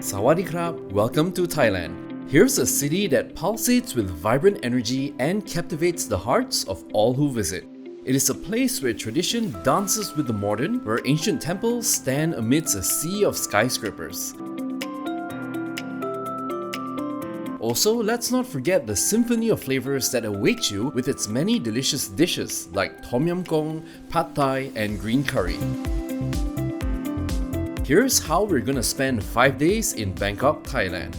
Sawadee krap, welcome to Thailand. Here's a city that pulsates with vibrant energy and captivates the hearts of all who visit. It is a place where tradition dances with the modern, where ancient temples stand amidst a sea of skyscrapers. Also, let's not forget the symphony of flavors that await you with its many delicious dishes like Tom Yam Goong, Pad Thai, and green curry. Here's how we're gonna spend 5 days in Bangkok, Thailand.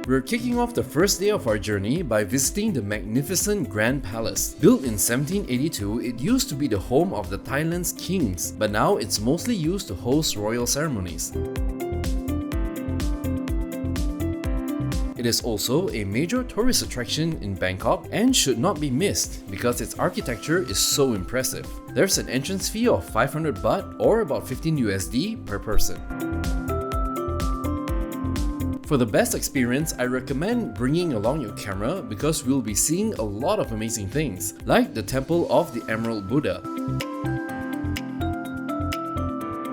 We're kicking off the first day of our journey by visiting the magnificent Grand Palace. Built in 1782, it used to be the home of the Thailand's kings, but now it's mostly used to host royal ceremonies. It is also a major tourist attraction in Bangkok and should not be missed because its architecture is so impressive. There's an entrance fee of 500 baht or about 15 USD per person. For the best experience, I recommend bringing along your camera because we'll be seeing a lot of amazing things, like the Temple of the Emerald Buddha.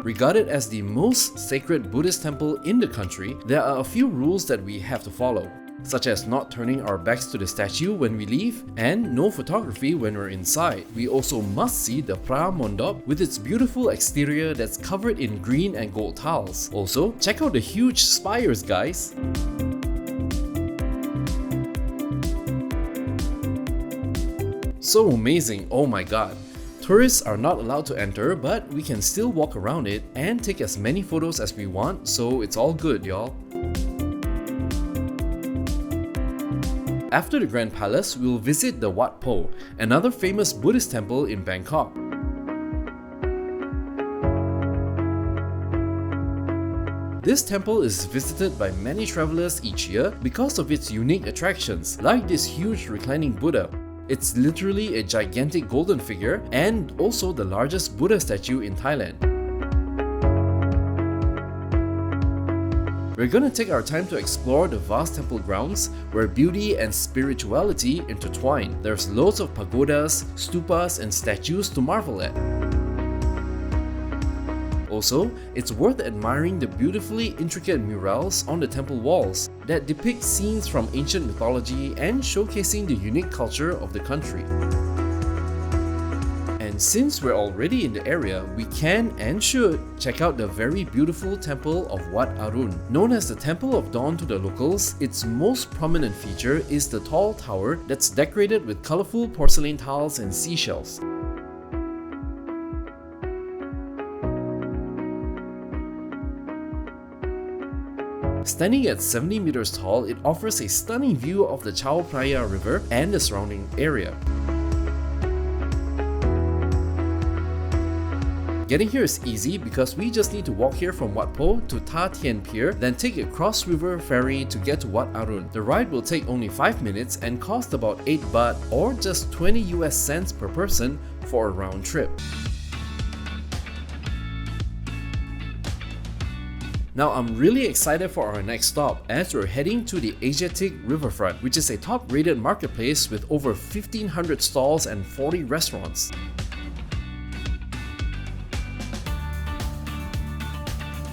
Regarded as the most sacred Buddhist temple in the country, there are a few rules that we have to follow, such as not turning our backs to the statue when we leave and no photography when we're inside. We also must see the Phra Mondop with its beautiful exterior that's covered in green and gold tiles. Also, check out the huge spires, guys! So amazing, oh my god! Tourists are not allowed to enter, but we can still walk around it and take as many photos as we want, so it's all good, y'all. After the Grand Palace, we'll visit the Wat Po, another famous Buddhist temple in Bangkok. This temple is visited by many travelers each year because of its unique attractions, like this huge reclining Buddha. It's literally a gigantic golden figure and also the largest Buddha statue in Thailand. We're gonna take our time to explore the vast temple grounds where beauty and spirituality intertwine. There's loads of pagodas, stupas, and statues to marvel at. Also, it's worth admiring the beautifully intricate murals on the temple walls that depict scenes from ancient mythology and showcasing the unique culture of the country. And since we're already in the area, we can and should check out the very beautiful temple of Wat Arun. Known as the Temple of Dawn to the locals, its most prominent feature is the tall tower that's decorated with colorful porcelain tiles and seashells. Standing at 70 meters tall, it offers a stunning view of the Chao Phraya River and the surrounding area. Getting here is easy because we just need to walk here from Wat Po to Ta Tien Pier, then take a cross-river ferry to get to Wat Arun. The ride will take only 5 minutes and cost about 8 baht or just 20 US cents per person for a round trip. Now I'm really excited for our next stop as we're heading to the Asiatic Riverfront, which is a top-rated marketplace with over 1,500 stalls and 40 restaurants.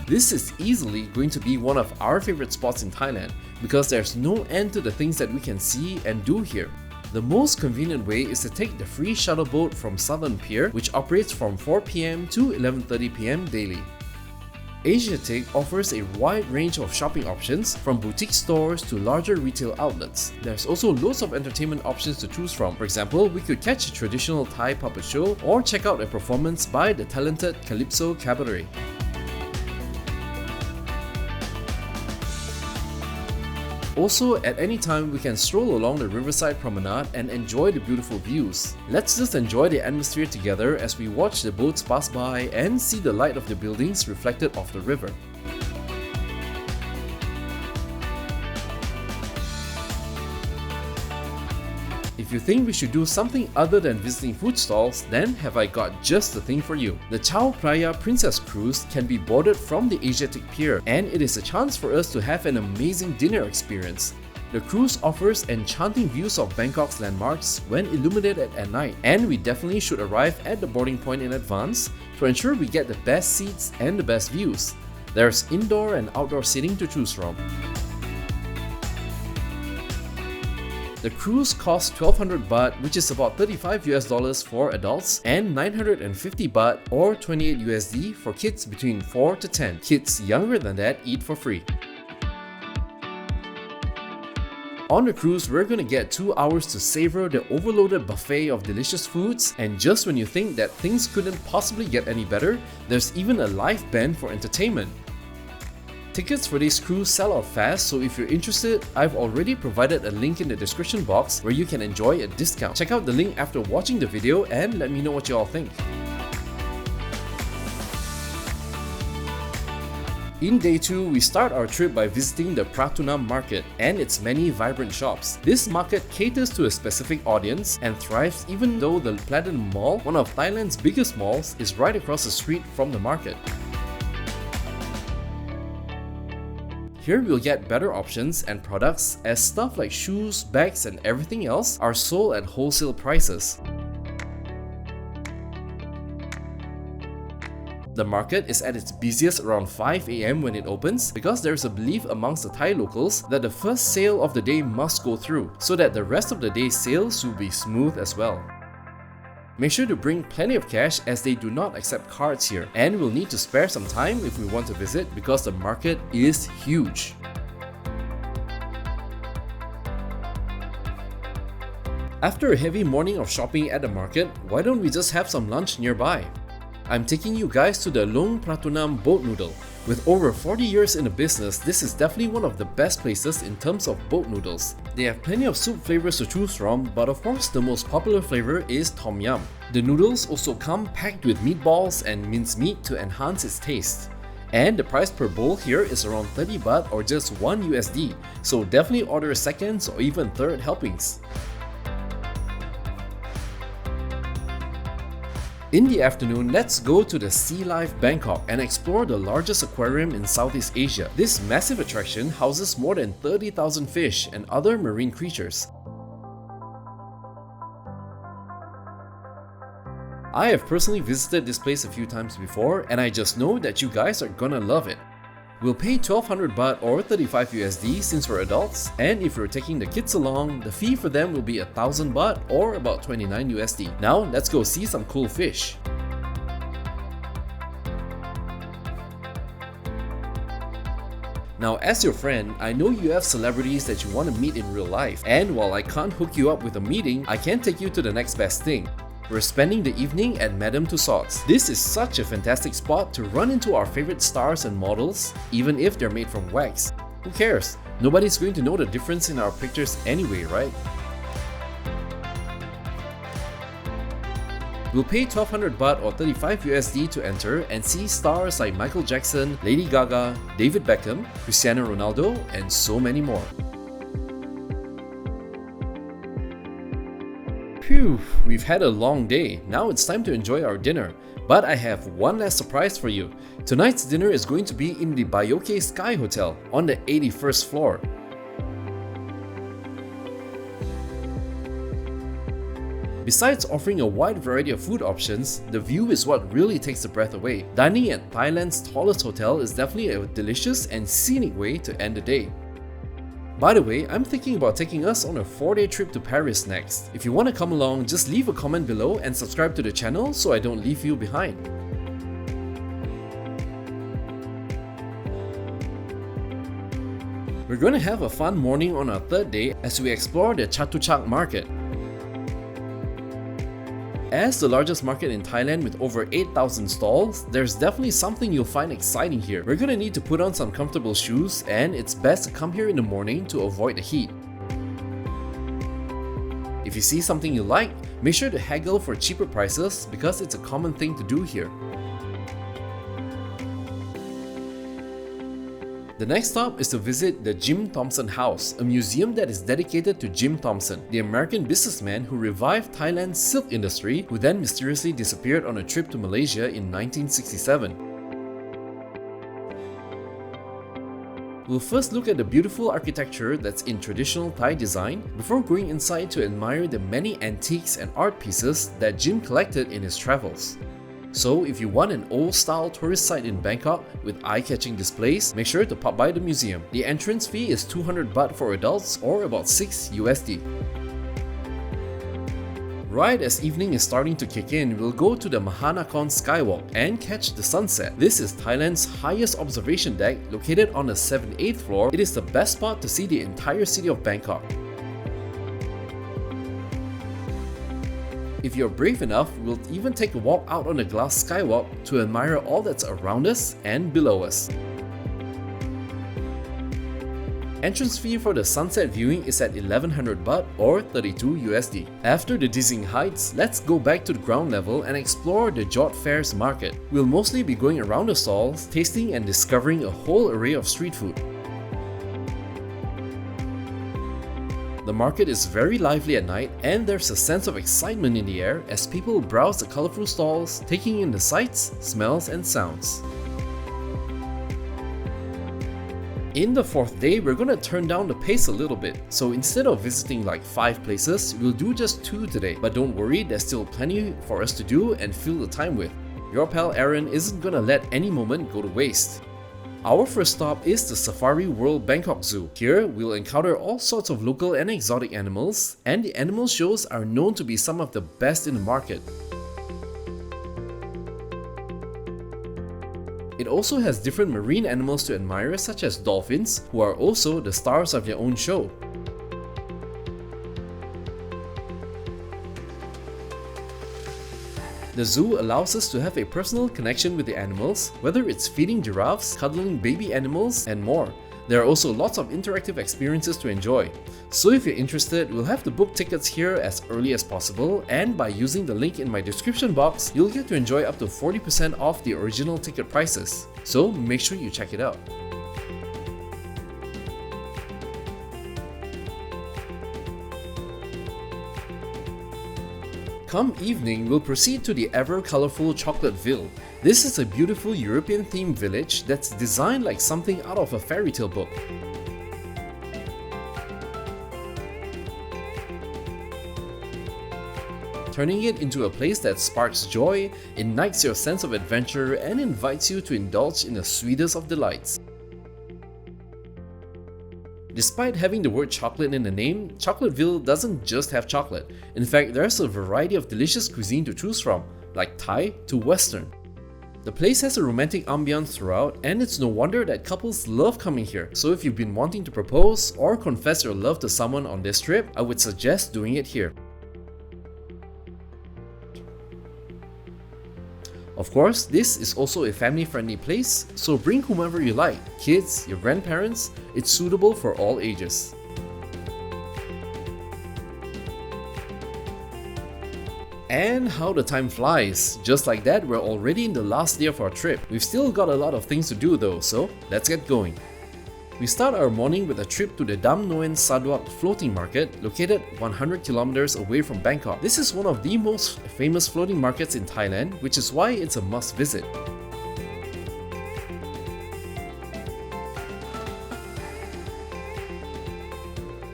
This is easily going to be one of our favorite spots in Thailand because there's no end to the things that we can see and do here. The most convenient way is to take the free shuttle boat from Southern Pier, which operates from 4 PM to 11:30 PM daily. Asiatic offers a wide range of shopping options, from boutique stores to larger retail outlets. There's also loads of entertainment options to choose from. For example, we could catch a traditional Thai puppet show or check out a performance by the talented Calypso Cabaret. Also, at any time, we can stroll along the riverside promenade and enjoy the beautiful views. Let's just enjoy the atmosphere together as we watch the boats pass by and see the light of the buildings reflected off the river. If you think we should do something other than visiting food stalls, then have I got just the thing for you. The Chao Phraya Princess Cruise can be boarded from the Asiatic Pier, and it is a chance for us to have an amazing dinner experience. The cruise offers enchanting views of Bangkok's landmarks when illuminated at night, and we definitely should arrive at the boarding point in advance to ensure we get the best seats and the best views. There's indoor and outdoor seating to choose from. The cruise costs 1200 baht, which is about $35 for adults, and 950 baht or 28 USD for kids between 4 to 10. Kids younger than that eat for free. On the cruise, we're gonna get 2 hours to savor the overloaded buffet of delicious foods, and just when you think that things couldn't possibly get any better, there's even a live band for entertainment. Tickets for this cruise sell out fast, so if you're interested, I've already provided a link in the description box where you can enjoy a discount. Check out the link after watching the video and let me know what you all think. In day 2, we start our trip by visiting the Pratunam market and its many vibrant shops. This market caters to a specific audience and thrives even though the Platinum Mall, one of Thailand's biggest malls, is right across the street from the market. Here we'll get better options and products as stuff like shoes, bags and everything else are sold at wholesale prices. The market is at its busiest around 5 AM when it opens because there's a belief amongst the Thai locals that the first sale of the day must go through so that the rest of the day's sales will be smooth as well. Make sure to bring plenty of cash as they do not accept cards here, and we'll need to spare some time if we want to visit because the market is huge. After a heavy morning of shopping at the market, why don't we just have some lunch nearby? I'm taking you guys to the Long Pratunam boat noodle. With over 40 years in the business, this is definitely one of the best places in terms of boat noodles. They have plenty of soup flavors to choose from, but of course the most popular flavor is Tom Yum. The noodles also come packed with meatballs and minced meat to enhance its taste. And the price per bowl here is around 30 baht or just 1 USD, so definitely order seconds or even third helpings. In the afternoon, let's go to the Sea Life Bangkok and explore the largest aquarium in Southeast Asia. This massive attraction houses more than 30,000 fish and other marine creatures. I have personally visited this place a few times before, and I just know that you guys are gonna love it. We'll pay 1200 baht or 35 USD since we're adults, and if you're taking the kids along, the fee for them will be 1000 baht or about 29 USD. Now let's go see some cool fish. Now as your friend, I know you have celebrities that you want to meet in real life, and while I can't hook you up with a meeting, I can take you to the next best thing. We're spending the evening at Madame Tussauds. This is such a fantastic spot to run into our favorite stars and models, even if they're made from wax. Who cares? Nobody's going to know the difference in our pictures anyway, right? We'll pay 1200 baht or 35 USD to enter and see stars like Michael Jackson, Lady Gaga, David Beckham, Cristiano Ronaldo, and so many more. Phew, we've had a long day. Now it's time to enjoy our dinner. But I have one last surprise for you. Tonight's dinner is going to be in the Bayoke Sky Hotel on the 81st floor. Besides offering a wide variety of food options, the view is what really takes the breath away. Dining at Thailand's tallest hotel is definitely a delicious and scenic way to end the day. By the way, I'm thinking about taking us on a 4-day trip to Paris next. If you want to come along, just leave a comment below and subscribe to the channel so I don't leave you behind. We're going to have a fun morning on our 3rd day as we explore the Chatuchak market. As the largest market in Thailand with over 8,000 stalls, there's definitely something you'll find exciting here. We're gonna need to put on some comfortable shoes, and it's best to come here in the morning to avoid the heat. If you see something you like, make sure to haggle for cheaper prices because it's a common thing to do here. The next stop is to visit the Jim Thompson House, a museum that is dedicated to Jim Thompson, the American businessman who revived Thailand's silk industry, who then mysteriously disappeared on a trip to Malaysia in 1967. We'll first look at the beautiful architecture that's in traditional Thai design before going inside to admire the many antiques and art pieces that Jim collected in his travels. So if you want an old-style tourist site in Bangkok with eye-catching displays, make sure to pop by the museum. The entrance fee is 200 baht for adults or about 6 USD. Right as evening is starting to kick in, we'll go to the Mahanakon Skywalk and catch the sunset. This is Thailand's highest observation deck, located on the 78th floor. It is the best spot to see the entire city of Bangkok. If you're brave enough, we'll even take a walk out on the glass skywalk to admire all that's around us and below us. Entrance fee for the sunset viewing is at 1100 baht or 32 USD. After the dizzying heights, let's go back to the ground level and explore the Jot Fair's market. We'll mostly be going around the stalls, tasting and discovering a whole array of street food. The market is very lively at night, and there's a sense of excitement in the air as people browse the colorful stalls, taking in the sights, smells and sounds. In the fourth day, we're gonna turn down the pace a little bit, so instead of visiting like 5 places, we'll do just 2 today. But don't worry, there's still plenty for us to do and fill the time with. Your pal Aaron isn't gonna let any moment go to waste. Our first stop is the Safari World Bangkok Zoo. Here, we'll encounter all sorts of local and exotic animals, and the animal shows are known to be some of the best in the market. It also has different marine animals to admire, such as dolphins, who are also the stars of their own show. The zoo allows us to have a personal connection with the animals, whether it's feeding giraffes, cuddling baby animals, and more. There are also lots of interactive experiences to enjoy. So if you're interested, we'll have to book tickets here as early as possible, and by using the link in my description box, you'll get to enjoy up to 40% off the original ticket prices. So make sure you check it out. Come evening, we'll proceed to the ever-colourful Chocolateville. This is a beautiful European-themed village that's designed like something out of a fairy tale book. Turning it into a place that sparks joy, ignites your sense of adventure, and invites you to indulge in the sweetest of delights. Despite having the word chocolate in the name, Chocolateville doesn't just have chocolate. In fact, there's a variety of delicious cuisine to choose from, like Thai to Western. The place has a romantic ambiance throughout, and it's no wonder that couples love coming here. So if you've been wanting to propose or confess your love to someone on this trip, I would suggest doing it here. Of course, this is also a family-friendly place, so bring whomever you like, kids, your grandparents. It's suitable for all ages. And how the time flies. Just like that, we're already in the last day of our trip. We've still got a lot of things to do though, so let's get going. We start our morning with a trip to the Dam Noen Saduak floating market, located 100 kilometers away from Bangkok. This is one of the most famous floating markets in Thailand, which is why it's a must visit.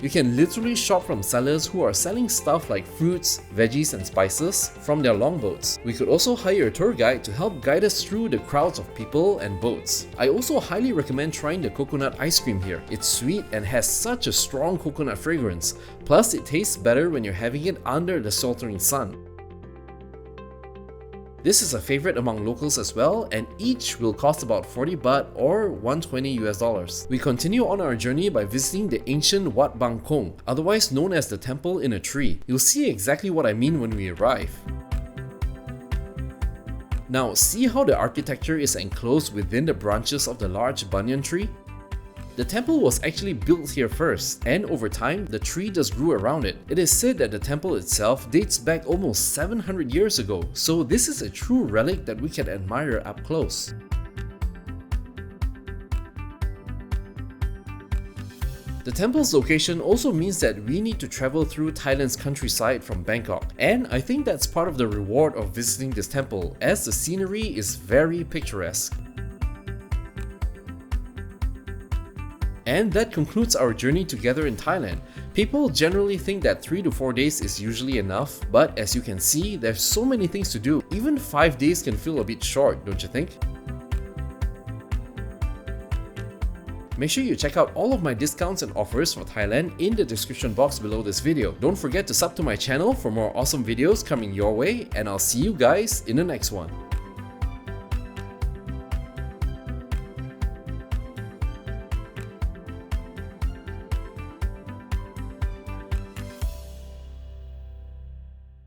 You can literally shop from sellers who are selling stuff like fruits, veggies and spices from their longboats. We could also hire a tour guide to help guide us through the crowds of people and boats. I also highly recommend trying the coconut ice cream here. It's sweet and has such a strong coconut fragrance. Plus, it tastes better when you're having it under the sweltering sun. This is a favorite among locals as well, and each will cost about 40 baht or $120. We continue on our journey by visiting the ancient Wat Bang Kong, otherwise known as the Temple in a Tree. You'll see exactly what I mean when we arrive. Now, see how the architecture is enclosed within the branches of the large banyan tree? The temple was actually built here first, and over time, the tree just grew around it. It is said that the temple itself dates back almost 700 years ago, so this is a true relic that we can admire up close. The temple's location also means that we need to travel through Thailand's countryside from Bangkok, and I think that's part of the reward of visiting this temple, as the scenery is very picturesque. And that concludes our journey together in Thailand. People generally think that 3 to 4 days is usually enough, but as you can see, there's so many things to do. Even 5 days can feel a bit short, don't you think? Make sure you check out all of my discounts and offers for Thailand in the description box below this video. Don't forget to sub to my channel for more awesome videos coming your way, and I'll see you guys in the next one.